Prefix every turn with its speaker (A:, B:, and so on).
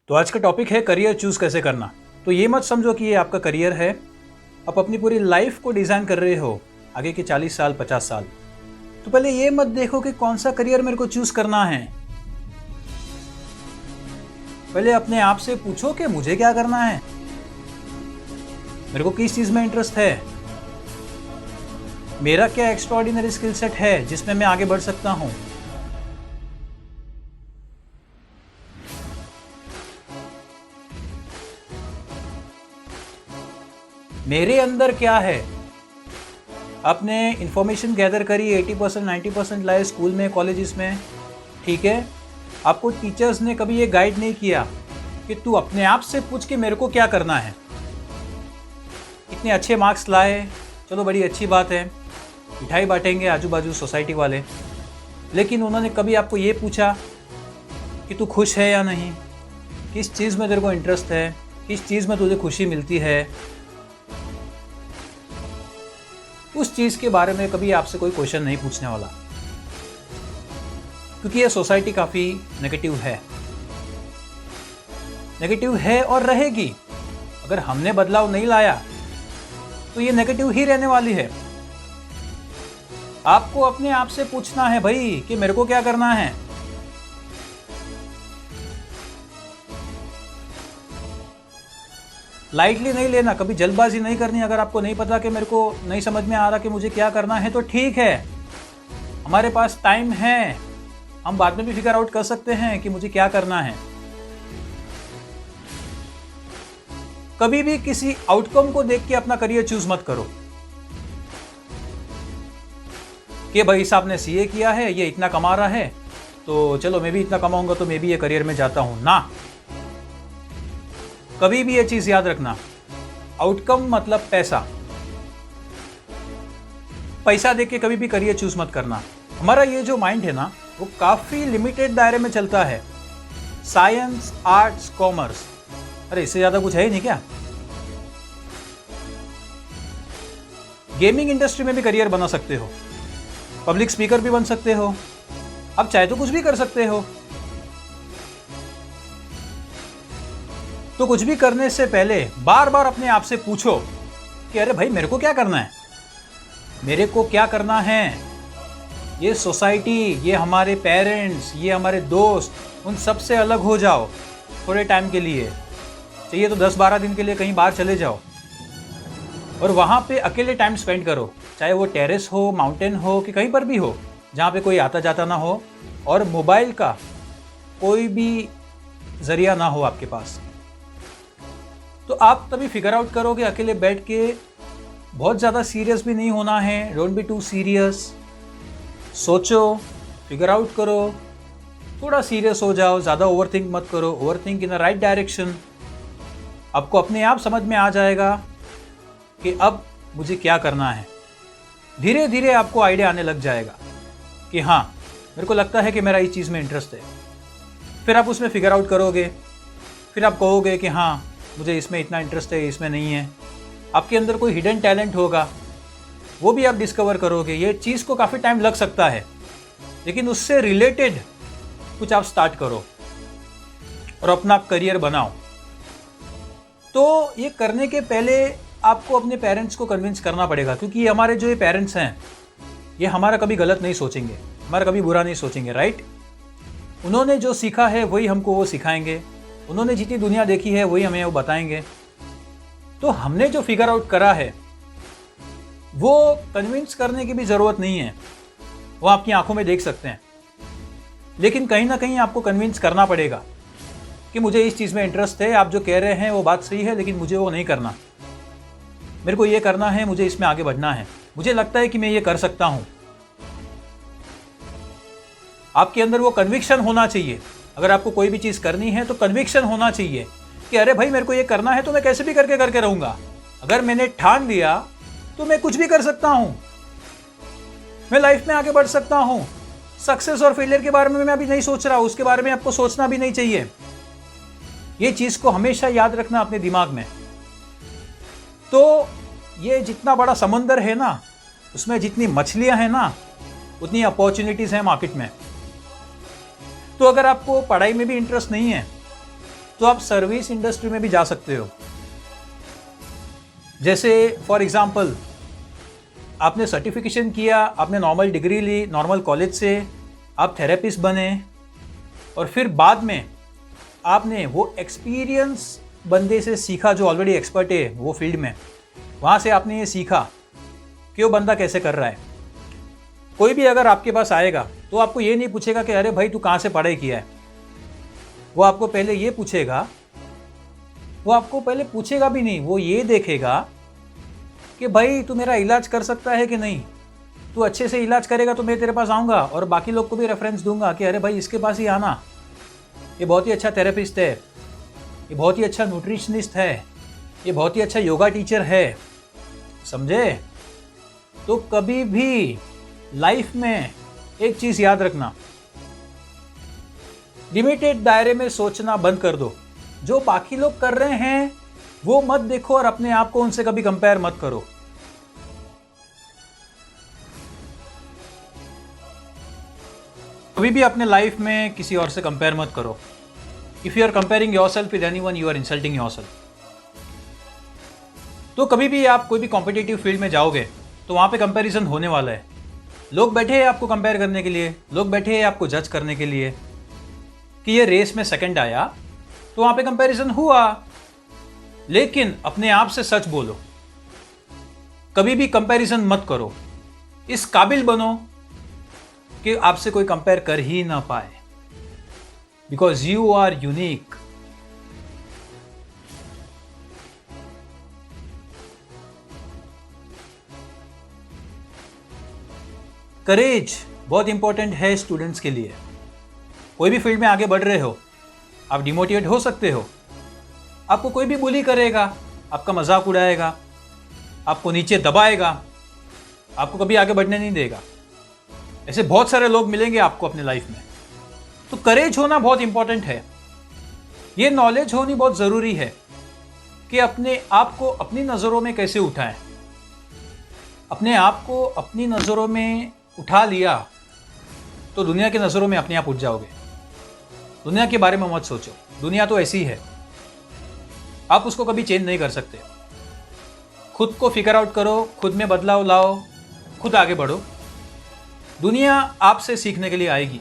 A: तो आज का टॉपिक है करियर चूज़ कैसे करना। तो ये मत समझो कि ये आपका करियर है, आप अपनी पूरी लाइफ को डिज़ाइन कर रहे हो आगे के 40 साल 50 साल। तो पहले ये मत देखो कि कौन सा करियर मेरे को चूज़ करना है। पहले अपने आप से पूछो कि मुझे क्या करना है, मेरे को किस चीज़ में इंटरेस्ट है, मेरा क्या एक्स्ट्राऑर्डिनरी स्किल सेट है जिसमें मैं आगे बढ़ सकता हूँ। मेरे अंदर क्या है। आपने इंफॉर्मेशन गैदर करी, 80% 90% लाए स्कूल में कॉलेजेस में, ठीक है। आपको टीचर्स ने कभी ये गाइड नहीं किया कि तू अपने आप से पूछ के मेरे को क्या करना है। इतने अच्छे मार्क्स लाए, चलो बड़ी अच्छी बात है, मिठाई बांटेंगे आजू बाजू सोसाइटी वाले, लेकिन उन्होंने कभी आपको ये पूछा कि तू खुश है या नहीं, किस चीज़ में तेरे को इंटरेस्ट है, किस चीज़ में तुझे खुशी मिलती है। उस चीज़ के बारे में कभी आपसे कोई क्वेश्चन नहीं पूछने वाला, क्योंकि ये सोसाइटी काफ़ी नेगेटिव है और रहेगी। अगर हमने बदलाव नहीं लाया तो ये नेगेटिव ही रहने वाली है। आपको अपने आप से पूछना है भाई कि मेरे को क्या करना है। लाइटली नहीं लेना, कभी जल्दबाजी नहीं करनी। अगर आपको नहीं पता कि मेरे को नहीं समझ में आ रहा कि मुझे क्या करना है तो ठीक है, हमारे पास टाइम है, हम बाद में भी फिगर आउट कर सकते हैं कि मुझे क्या करना है। कभी भी किसी आउटकम को देख के अपना करियर चूज मत करो कि भाई साहब ने सीए किया है, ये इतना कमा रहा है तो चलो मैं भी इतना कमाऊंगा तो मैं भी ये करियर में जाता हूं ना। कभी भी ये चीज याद रखना, आउटकम मतलब पैसा। पैसा देख के कभी भी करियर चूज मत करना। हमारा ये जो माइंड है ना, वो काफी लिमिटेड दायरे में चलता है। साइंस, आर्ट्स, कॉमर्स, अरे इससे ज्यादा कुछ है ही नहीं क्या। गेमिंग इंडस्ट्री में भी करियर बना सकते हो, पब्लिक स्पीकर भी बन सकते हो, अब चाहे तो कुछ भी कर सकते हो। तो कुछ भी करने से पहले बार बार अपने आप से पूछो कि अरे भाई मेरे को क्या करना है, मेरे को क्या करना है। ये सोसाइटी, ये हमारे पेरेंट्स, ये हमारे दोस्त, उन सब से अलग हो जाओ थोड़े टाइम के लिए, चाहिए तो 10-12 दिन के लिए कहीं बाहर चले जाओ और वहाँ पे अकेले टाइम स्पेंड करो। चाहे वो टेरेस हो, माउंटेन हो, कि कहीं पर भी हो जहाँ पे कोई आता जाता ना हो और मोबाइल का कोई भी जरिया ना हो आपके पास। तो आप तभी फिगर आउट करोगे। अकेले बैठ के बहुत ज़्यादा सीरियस भी नहीं होना है, डोंट बी टू सीरियस। सोचो, फिगर आउट करो, थोड़ा सीरियस हो जाओ, ज़्यादा ओवरथिंक मत करो, overthink in the right direction. आपको अपने आप समझ में आ जाएगा कि अब मुझे क्या करना है। धीरे धीरे आपको आइडिया आने लग जाएगा कि हाँ मेरे को लगता है कि मेरा इस चीज़ में इंटरेस्ट है। फिर आप उसमें फिगर आउट करोगे, फिर आप कहोगे कि हाँ मुझे इसमें इतना इंटरेस्ट है, इसमें नहीं है। आपके अंदर कोई हिडन टैलेंट होगा, वो भी आप डिस्कवर करोगे। ये चीज़ को काफ़ी टाइम लग सकता है, लेकिन उससे रिलेटेड कुछ आप स्टार्ट करो और अपना करियर बनाओ। तो ये करने के पहले आपको अपने पेरेंट्स को कन्विंस करना पड़ेगा, क्योंकि ये हमारे जो ये पेरेंट्स हैं, ये हमारा कभी गलत नहीं सोचेंगे, हमारा कभी बुरा नहीं सोचेंगे, राइट। उन्होंने जो सीखा है वही हमको वो सिखाएंगे, उन्होंने जितनी दुनिया देखी है वही हमें वो बताएंगे। तो हमने जो फिगर आउट करा है वो कन्विंस करने की भी ज़रूरत नहीं है, वो आपकी आंखों में देख सकते हैं। लेकिन कहीं ना कहीं आपको कन्विंस करना पड़ेगा कि मुझे इस चीज़ में इंटरेस्ट है, आप जो कह रहे हैं वो बात सही है, लेकिन मुझे वो नहीं करना, मेरे को ये करना है, मुझे इसमें आगे बढ़ना है, मुझे लगता है कि मैं ये कर सकता हूँ। आपके अंदर वो कन्विक्शन होना चाहिए। अगर आपको कोई भी चीज़ करनी है तो कन्विक्शन होना चाहिए कि अरे भाई मेरे को ये करना है तो मैं कैसे भी करके रहूँगा। अगर मैंने ठान लिया तो मैं कुछ भी कर सकता हूँ, मैं लाइफ में आगे बढ़ सकता हूँ। सक्सेस और फेलियर के बारे में मैं अभी नहीं सोच रहा, उसके बारे में आपको सोचना भी नहीं चाहिए। ये चीज़ को हमेशा याद रखना अपने दिमाग में। तो ये जितना बड़ा समंदर है ना, उसमें जितनी मछलियाँ हैं ना, उतनी अपॉर्चुनिटीज़ हैं मार्केट में। तो अगर आपको पढ़ाई में भी इंटरेस्ट नहीं है तो आप सर्विस इंडस्ट्री में भी जा सकते हो। जैसे फॉर एग्जांपल, आपने सर्टिफिकेशन किया, आपने नॉर्मल डिग्री ली नॉर्मल कॉलेज से, आप थेरेपिस्ट बने, और फिर बाद में आपने वो एक्सपीरियंस बंदे से सीखा जो ऑलरेडी एक्सपर्ट है वो फील्ड में। वहाँ से आपने ये सीखा कि वो बंदा कैसे कर रहा है। कोई भी अगर आपके पास आएगा तो आपको ये नहीं पूछेगा कि अरे भाई तू कहाँ से पढ़ाई किया है। वो आपको पहले ये पूछेगा, वो आपको पहले पूछेगा भी नहीं, वो ये देखेगा कि भाई तू मेरा इलाज कर सकता है कि नहीं। तू अच्छे से इलाज करेगा तो मैं तेरे पास आऊँगा और बाकी लोग को भी रेफरेंस दूंगा कि अरे भाई इसके पास ही आना, ये बहुत ही अच्छा थेरेपिस्ट है, ये बहुत ही अच्छा न्यूट्रिशनिस्ट है, ये बहुत ही अच्छा योगा टीचर है। समझे? तो कभी भी लाइफ में एक चीज़ याद रखना, लिमिटेड दायरे में सोचना बंद कर दो। जो बाकी लोग कर रहे हैं वो मत देखो और अपने आप को उनसे कभी कंपेयर मत करो। कभी भी अपने लाइफ में किसी और से कंपेयर मत करो। If you are comparing yourself with anyone, you are insulting yourself. तो कभी भी आप कोई भी कॉम्पिटिटिव फील्ड में जाओगे तो वहां पे कंपैरिजन होने वाला है। लोग बैठे हैं आपको कंपेयर करने के लिए, लोग बैठे हैं आपको जज करने के लिए कि ये रेस में सेकंड आया, तो वहां पे कंपैरिजन हुआ। लेकिन अपने आप से सच बोलो, कभी भी कंपैरिजन मत करो। इस काबिल बनो कि आपसे कोई कंपेयर कर ही ना पाए, बिकॉज यू आर यूनिक। करेज बहुत इंपॉर्टेंट है स्टूडेंट्स के लिए। कोई भी फील्ड में आगे बढ़ रहे हो, आप डिमोटिवेट हो सकते हो। आपको कोई भी बुली करेगा, आपका मजाक उड़ाएगा, आपको नीचे दबाएगा, आपको कभी आगे बढ़ने नहीं देगा। ऐसे बहुत सारे लोग मिलेंगे आपको अपने लाइफ में। तो करेज होना बहुत इंपॉर्टेंट है। ये नॉलेज होनी बहुत ज़रूरी है कि अपने आप को अपनी नज़रों में कैसे उठाएं। अपने आप को अपनी नज़रों में उठा लिया तो दुनिया की नज़रों में अपने आप उठ जाओगे। दुनिया के बारे में मत सोचो, दुनिया तो ऐसी है, आप उसको कभी चेंज नहीं कर सकते। खुद को फिगर आउट करो, खुद में बदलाव लाओ, खुद आगे बढ़ो। दुनिया आपसे सीखने के लिए आएगी।